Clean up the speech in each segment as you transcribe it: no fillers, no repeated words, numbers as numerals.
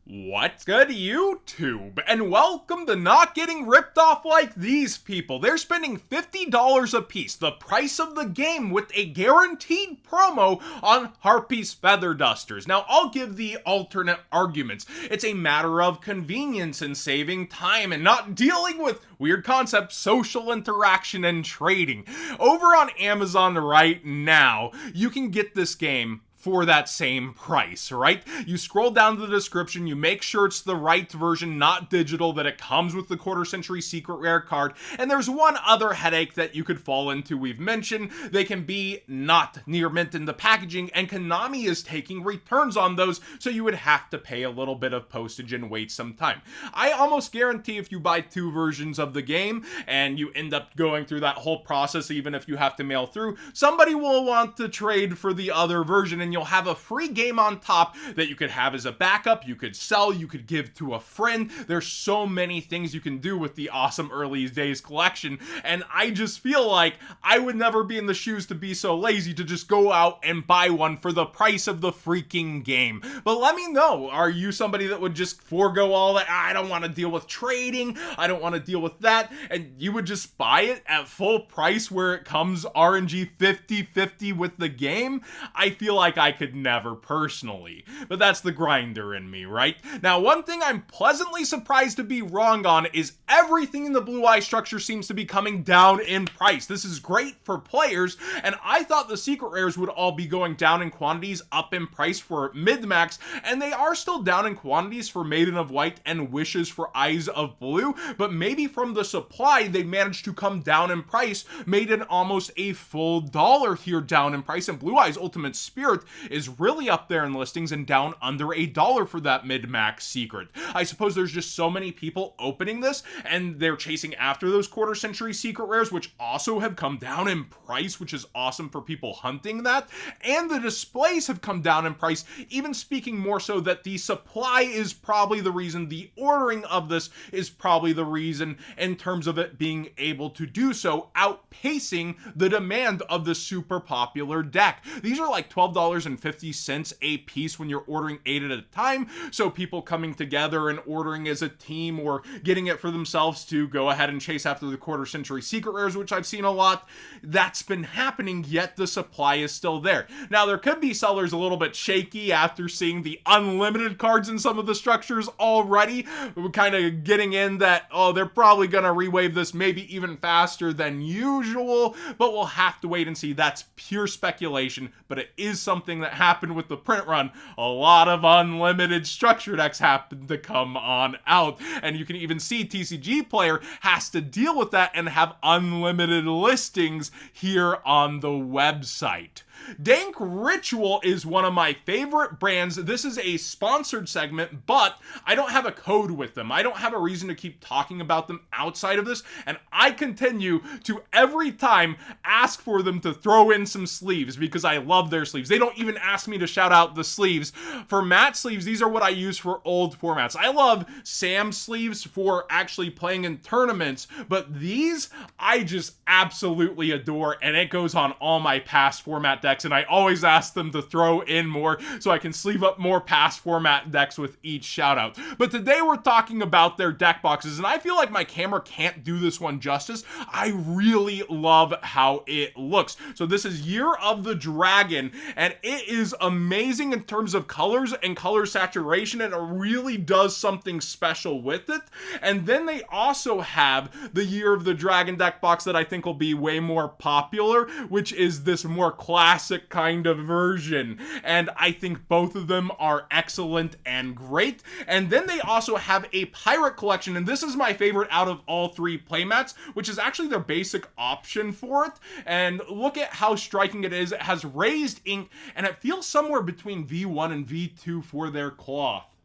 What's good, YouTube? And welcome to Not Getting Ripped Off Like These People. They're spending $50 a piece, the price of the game, with a guaranteed promo on Harpy's Feather Dusters. Now, I'll give the alternate arguments. It's a matter of convenience and saving time and not dealing with weird concepts, social interaction, and trading. Over on Amazon right now, you can get this game for that same price, right? You scroll down to the description, you make sure it's the right version, not digital, that it comes with the quarter century secret rare card, and there's one other headache that you could fall into. We've mentioned they can be not near mint in the packaging, and Konami is taking returns on those, so you would have to pay a little bit of postage and wait some time. I almost guarantee if you buy two versions of the game, and you end up going through that whole process, even if you have to mail through, somebody will want to trade for the other version, and you'll have a free game on top that you could have as a backup, you could sell, you could give to a friend. There's so many things you can do with the awesome early days collection, and I just feel like I would never be in the shoes to be so lazy to just go out and buy one for the price of the freaking game. But let me know, are you somebody that would just forego all that? I don't want to deal with trading, I don't want to deal with that, and you would just buy it at full price where it comes RNG 50-50 with the game? I feel like I could never personally, but that's the grinder in me, right? Now, one thing I'm pleasantly surprised to be wrong on is everything in the Blue Eye structure seems to be coming down in price. This is great for players, and I thought the secret rares would all be going down in quantities, up in price for mid-max, and they are still down in quantities for Maiden of White and Wishes for Eyes of Blue, but maybe from the supply, they managed to come down in price, made it almost a full $1 here down in price, and Blue Eye's Ultimate Spirit is really up there in listings and down under $1 for that mid-max secret. I suppose there's just so many people opening this, and they're chasing after those quarter century secret rares, which also have come down in price, which is awesome for people hunting that, and the displays have come down in price, even speaking more so that the supply is probably the reason, the ordering of this is probably the reason in terms of it being able to do so, outpacing the demand of the super popular deck. These are like $12.50 a piece when you're ordering 8 at a time, so people coming together and ordering as a team or getting it for themselves to go ahead and chase after the quarter century secret rares, which I've seen a lot, that's been happening, yet the supply is still there. Now, there could be sellers a little bit shaky after seeing the unlimited cards in some of the structures already, kind of getting in that, oh, they're probably gonna rewave this maybe even faster than usual, but we'll have to wait and see. That's pure speculation, but it is something that happened with the print run. A lot of unlimited structure decks happened to come on out, and you can even see TCG Player has to deal with that and have unlimited listings here on the website. Dank Ritual is one of my favorite brands. This is a sponsored segment, but I don't have a code with them. I don't have a reason to keep talking about them outside of this, and I continue to every time ask for them to throw in some sleeves because I love their sleeves. They don't even ask me to shout out the sleeves. For matte sleeves, these are what I use for old formats. I love Sam sleeves for actually playing in tournaments, but these I just absolutely adore, and it goes on all my past format decks, and I always ask them to throw in more so I can sleeve up more past format decks with each shout out. But today we're talking about their deck boxes, and I feel like my camera can't do this one justice. I really love how it looks. So this is Year of the Dragon, and it is amazing in terms of colors and color saturation, and it really does something special with it. And then they also have the Year of the Dragon deck box that I think will be way more popular, which is this more classic kind of version, and I think both of them are excellent and great. And then they also have a pirate collection, and this is my favorite out of all three playmats, which is actually their basic option for it. And look at how striking it is. It has raised ink, and it feels somewhere between V1 and V2 for their cloth.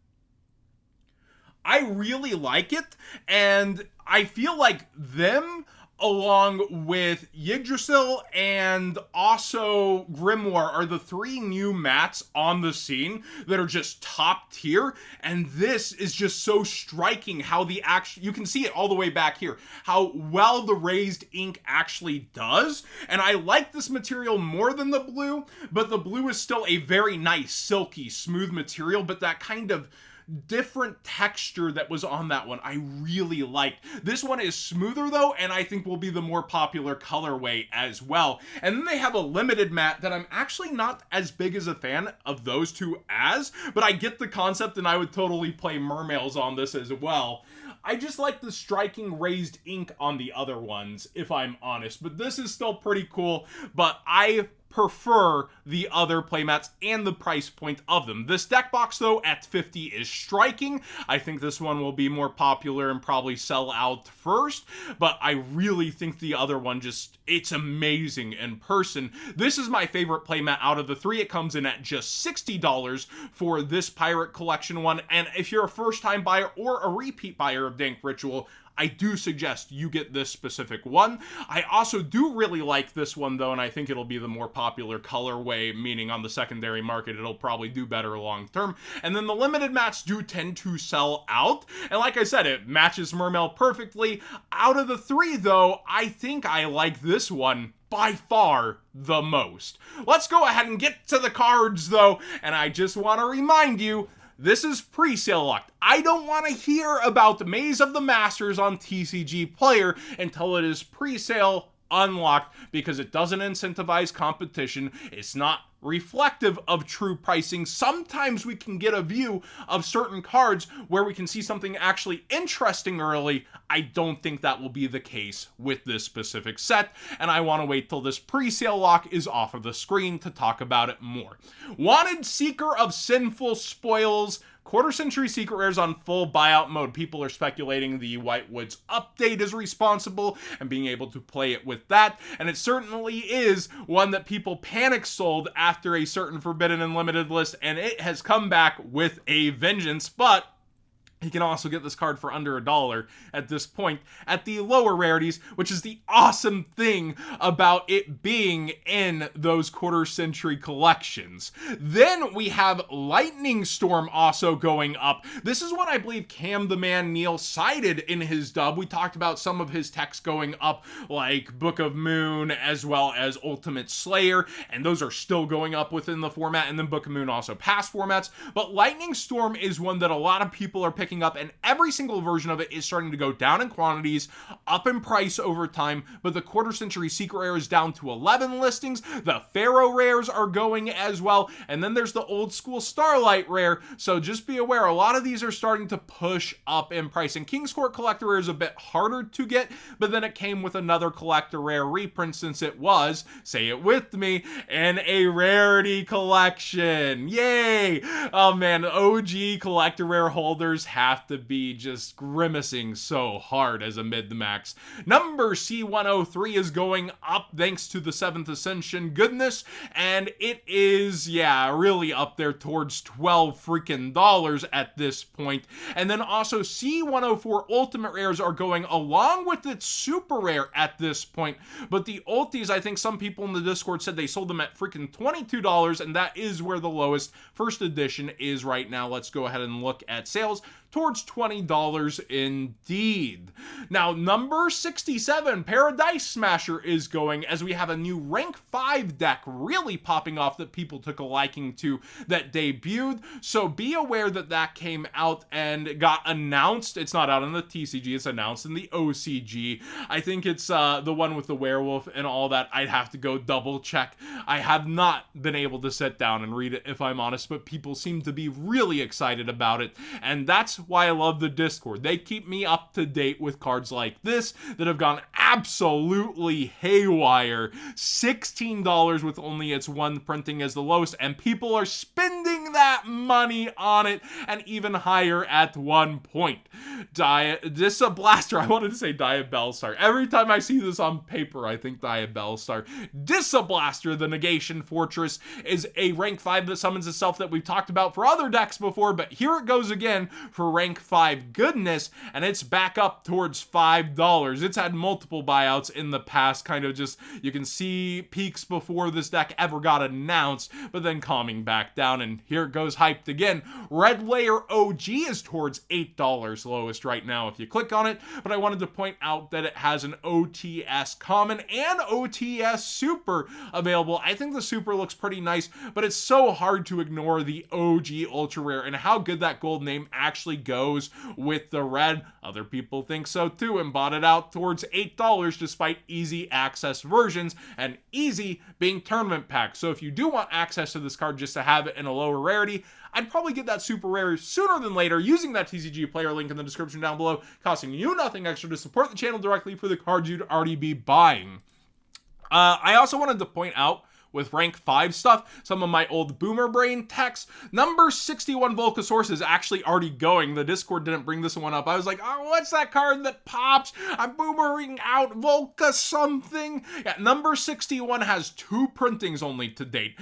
I really like it, and I feel like them along with Yggdrasil and also Grimoire are the three new mats on the scene that are just top tier, and this is just so striking how the you can see it all the way back here, how well the raised ink actually does. And I like this material more than the blue, but the blue is still a very nice, silky, smooth material, but that kind of different texture that was on that one I really liked. This one is smoother though, and I think will be the more popular colorway as well. And then they have a limited matte that I'm actually not as big as a fan of those two but I get the concept, and I would totally play mermails on this as well. I just like the striking raised ink on the other ones, if I'm honest, but this is still pretty cool, but I prefer the other playmats and the price point of them. This deck box though at 50 is striking. I think this one will be more popular and probably sell out first, but I really think the other one it's amazing in person. This is my favorite playmat out of the three. It comes in at just $60 for this Pirate Collection one, and if you're a first time buyer or a repeat buyer of Dank Ritual, I do suggest you get this specific one. I also do really like this one though, and I think it'll be the more popular colorway, meaning on the secondary market it'll probably do better long term. And then the limited mats do tend to sell out, and like I said, it matches Mermail perfectly. Out of the three though, I think I like this one by far the most. Let's go ahead and get to the cards though, and I just want to remind you, this is pre-sale locked. I don't want to hear about Maze of the Masters on TCG Player until it is pre-sale unlocked, because it doesn't incentivize competition. It's not reflective of true pricing. Sometimes we can get a view of certain cards where we can see something actually interesting early. I don't think that will be the case with this specific set, and I want to wait till this pre-sale lock is off of the screen to talk about it more. Wanted Seeker of Sinful Spoils. Quarter Century Secret Rares on full buyout mode. People are speculating the White Woods update is responsible and being able to play it with that, and it certainly is one that people panic sold after a certain Forbidden and Limited list, and it has come back with a vengeance. But you can also get this card for under $1 at this point at the lower rarities, which is the awesome thing about it being in those quarter century collections. Then we have Lightning Storm also going up. This is what I believe Cam the Man Neil cited in his dub. We talked about some of his texts going up, like Book of Moon as well as Ultimate Slayer, and those are still going up within the format, and then Book of Moon also past formats. But Lightning Storm is one that a lot of people are picking up, and every single version of it is starting to go down in quantities, up in price over time. But the quarter century secret rare is down to 11 listings. The Pharaoh rares are going as well, and then there's the old school Starlight rare. So just be aware, a lot of these are starting to push up in price. And King's Court collector rare is a bit harder to get, but then it came with another collector rare reprint, since it was, say it with me, in a rarity collection. Yay! Oh man, OG collector rare holders have to be just grimacing so hard as a mid-max. Number C103 is going up thanks to the 7th Ascension goodness, and it is, really up there towards $12 freaking dollars at this point. And then also C104 Ultimate Rares are going along with its Super Rare at this point, but the Ultis, I think some people in the Discord said they sold them at freaking $22, and that is where the lowest first edition is right now. Let's go ahead and look at sales. Towards $20 indeed. Now, number 67, Paradise Smasher is going, as we have a new rank 5 deck really popping off that people took a liking to that debuted. So be aware that that came out and got announced. It's not out in the TCG, it's announced in the OCG. I think it's the one with the werewolf and all that. I'd have to go double check. I have not been able to sit down and read it, if I'm honest, but people seem to be really excited about it, and that's why I love the Discord. They keep me up to date with cards like this that have gone absolutely haywire. $16 with only its one printing as the lowest, and people are spending that money on it, and even higher at one point. Disablaster, I wanted to say Diabellstar. Every time I see this on paper, I think Diabellstar. Disablaster, the Negation Fortress, is a rank 5 that summons itself that we've talked about for other decks before, but here it goes again for rank 5 goodness, and it's back up towards $5. It's had multiple buyouts in the past, kind of just, you can see peaks before this deck ever got announced, but then calming back down, and here it goes goes hyped again. Red Layer OG is towards $8 lowest right now if you click on it, but I wanted to point out that it has an OTS Common and OTS Super available. I think the Super looks pretty nice, but it's so hard to ignore the OG Ultra Rare and how good that gold name actually goes with the red. Other people think so too and bought it out towards $8 despite easy access versions, and easy being tournament packs. So if you do want access to this card just to have it in a lower rarity, I'd probably get that super rare sooner than later using that TCG player link in the description down below, costing you nothing extra to support the channel directly for the cards you'd already be buying. I also wanted to point out with rank 5 stuff, some of my old boomer brain texts. Number 61 Volcasaurus is actually already going. The Discord didn't bring this one up. I was like, oh, what's that card that pops? I'm boomering out Volca something. Yeah, number 61 has 2 printings only to date.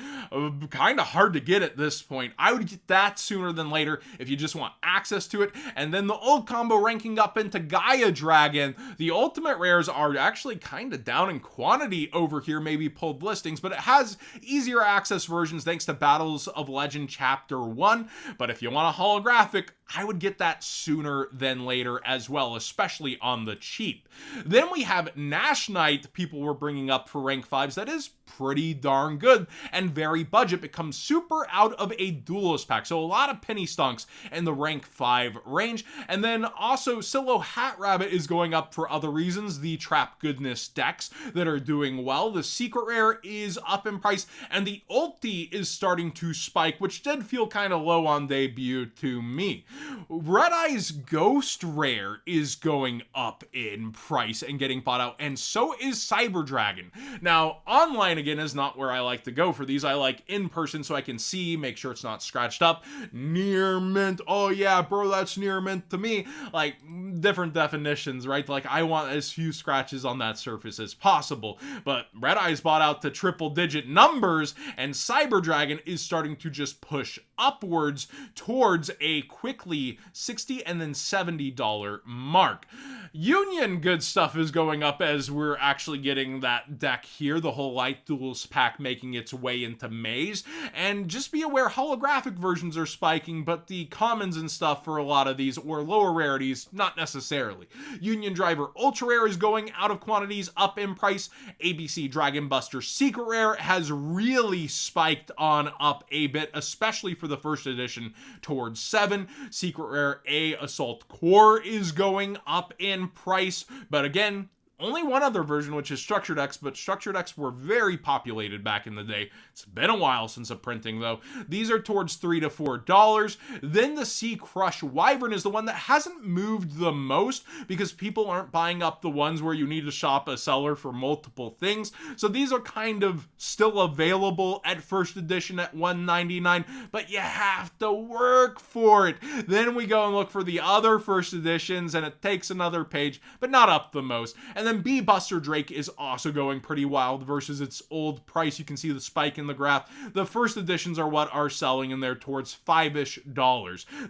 Kind of hard to get at this point. I would get that sooner than later if you just want access to it. And then the old combo ranking up into Gaia Dragon. The ultimate rares are actually kind of down in quantity over here, maybe pulled listings, but it has easier access versions thanks to Battles of Legend Chapter 1, but if you want a holographic, I would get that sooner than later as well, especially on the cheap. Then we have Nash Knight, people were bringing up for rank 5s, that is pretty darn good and very budget, becomes super out of a duelist pack, so a lot of penny stonks in the rank 5 range. And then also Silo Hat Rabbit is going up for other reasons, the Trap Goodness decks that are doing well. The secret rare is up in price, and the ulti is starting to spike, which did feel kind of low on debut to me. Red Eye's Ghost Rare is going up in price and getting bought out, and so is Cyber Dragon. Now, online again is not where I like to go for these. I like in person so I can see, make sure it's not scratched up. Near mint, oh yeah, bro, that's near mint to me. Like, different definitions, right? Like, I want as few scratches on that surface as possible, but Red Eye's bought out to triple digit numbers, and Cyber Dragon is starting to just push upwards towards a quickly $60 and then $70 mark. Union good stuff is going up as we're actually getting that deck here, the whole Light Duels pack making its way into Maze. And just be aware, holographic versions are spiking, but the commons and stuff for a lot of these, or lower rarities, not necessarily. Union Driver Ultra Rare is going out of quantities, up in price. ABC Dragon Buster Secret Rare has really spiked on up a bit, especially for the first edition towards 7. Secret Rare A Assault Core is going up in price, but again, only one other version, which is Structured X, but Structured X were very populated back in the day. It's been a while since a printing, though. These are towards $3 to $4. Then the Sea Crush Wyvern is the one that hasn't moved the most because people aren't buying up the ones where you need to shop a seller for multiple things. So these are kind of still available at first edition at $1.99, but you have to work for it. Then we go and look for the other first editions, and it takes another page, but not up the most. And then B Buster Drake is also going pretty wild versus its old price. You can see the spike in the graph. The first editions are what are selling in there towards $5-ish.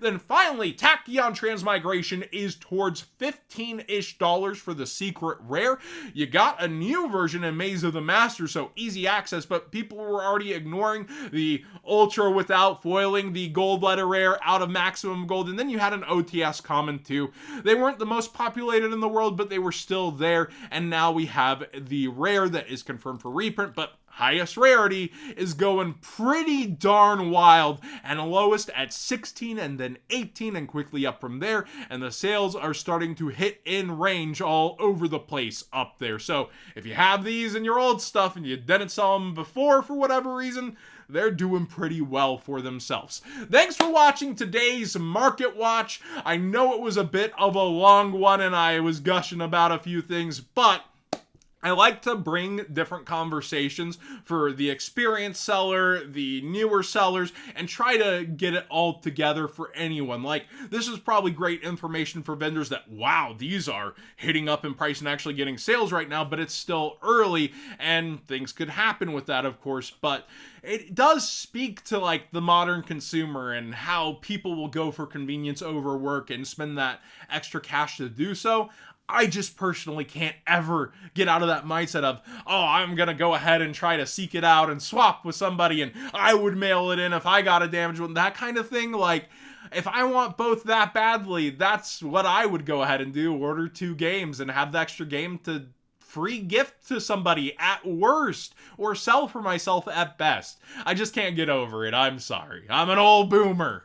Then finally, Tachyon Transmigration is towards $15-ish for the secret rare. You got a new version in Maze of the Master, so easy access, but people were already ignoring the Ultra without foiling, the gold letter rare out of maximum gold, and then you had an OTS common too. They weren't the most populated in the world, but they were still there. And now we have the rare that is confirmed for reprint, but highest rarity is going pretty darn wild, and lowest at 16 and then 18 and quickly up from there, and the sales are starting to hit in range all over the place up there. So if you have these in your old stuff and you didn't sell them before for whatever reason, they're doing pretty well for themselves. Thanks for watching today's Market Watch. I know it was a bit of a long one and I was gushing about a few things, but I like to bring different conversations for the experienced seller, the newer sellers, and try to get it all together for anyone. Like, this is probably great information for vendors that, wow, these are hitting up in price and actually getting sales right now, but it's still early, and things could happen with that, of course, but it does speak to, like, the modern consumer and how people will go for convenience over work and spend that extra cash to do so. I just personally can't ever get out of that mindset of, oh, I'm gonna go ahead and try to seek it out and swap with somebody and I would mail it in if I got a damaged one, that kind of thing. Like, if I want both that badly, that's what I would go ahead and do. Order 2 games and have the extra game to free gift to somebody at worst, or sell for myself at best. I just can't get over it. I'm sorry. I'm an old boomer.